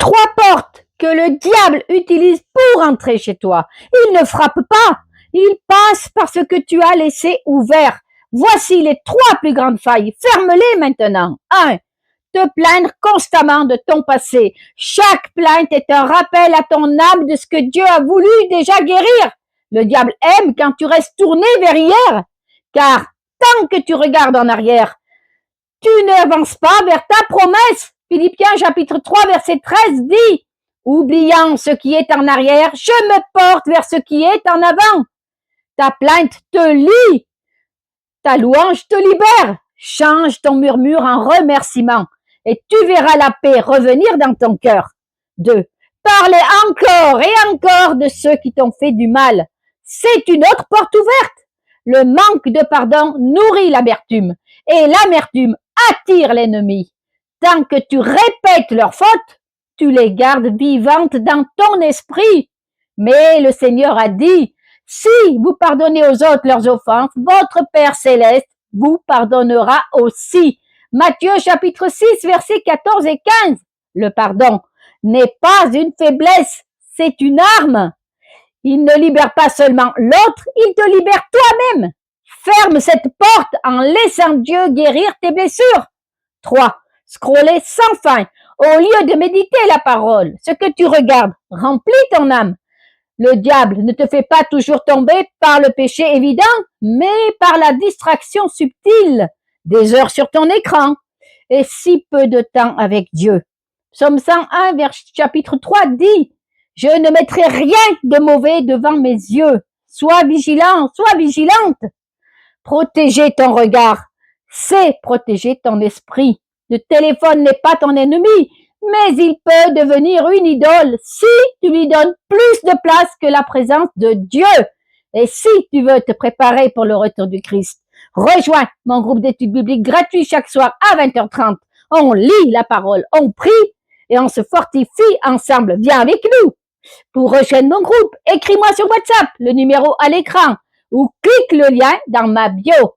Trois portes que le diable utilise pour entrer chez toi. Il ne frappe pas, il passe par ce que tu as laissé ouvert. Voici les trois plus grandes failles. Ferme-les maintenant. 1. Te plaindre constamment de ton passé. Chaque plainte est un rappel à ton âme de ce que Dieu a voulu déjà guérir. Le diable aime quand tu restes tourné vers hier, car tant que tu regardes en arrière, tu n'avances pas vers ta promesse. Philippiens chapitre 3 verset 13 dit, oubliant ce qui est en arrière, je me porte vers ce qui est en avant. Ta plainte te lie, ta louange te libère. Change ton murmure en remerciement et tu verras la paix revenir dans ton cœur. 2. Parlez encore et encore de ceux qui t'ont fait du mal. C'est une autre porte ouverte. Le manque de pardon nourrit l'amertume et l'amertume attire l'ennemi. Tant que tu répètes leurs fautes, tu les gardes vivantes dans ton esprit. Mais le Seigneur a dit, si vous pardonnez aux autres leurs offenses, votre Père céleste vous pardonnera aussi. Matthieu chapitre 6 versets 14 et 15. Le pardon n'est pas une faiblesse, c'est une arme. Il ne libère pas seulement l'autre, il te libère toi-même. Ferme cette porte en laissant Dieu guérir tes blessures. 3. Scroller sans fin. Au lieu de méditer la parole, ce que tu regardes remplit ton âme. Le diable ne te fait pas toujours tomber par le péché évident, mais par la distraction subtile. Des heures sur ton écran et si peu de temps avec Dieu. Psaume 101, chapitre 3 dit, je ne mettrai rien de mauvais devant mes yeux. Sois vigilant, sois vigilante. Protéger ton regard, c'est protéger ton esprit. Le téléphone n'est pas ton ennemi, mais il peut devenir une idole si tu lui donnes plus de place que la présence de Dieu. Et si tu veux te préparer pour le retour du Christ, rejoins mon groupe d'études bibliques gratuit chaque soir à 20h30. On lit la parole, on prie et on se fortifie ensemble. Viens avec nous. Pour rejoindre mon groupe, écris-moi sur WhatsApp, le numéro à l'écran, ou clique le lien dans ma bio.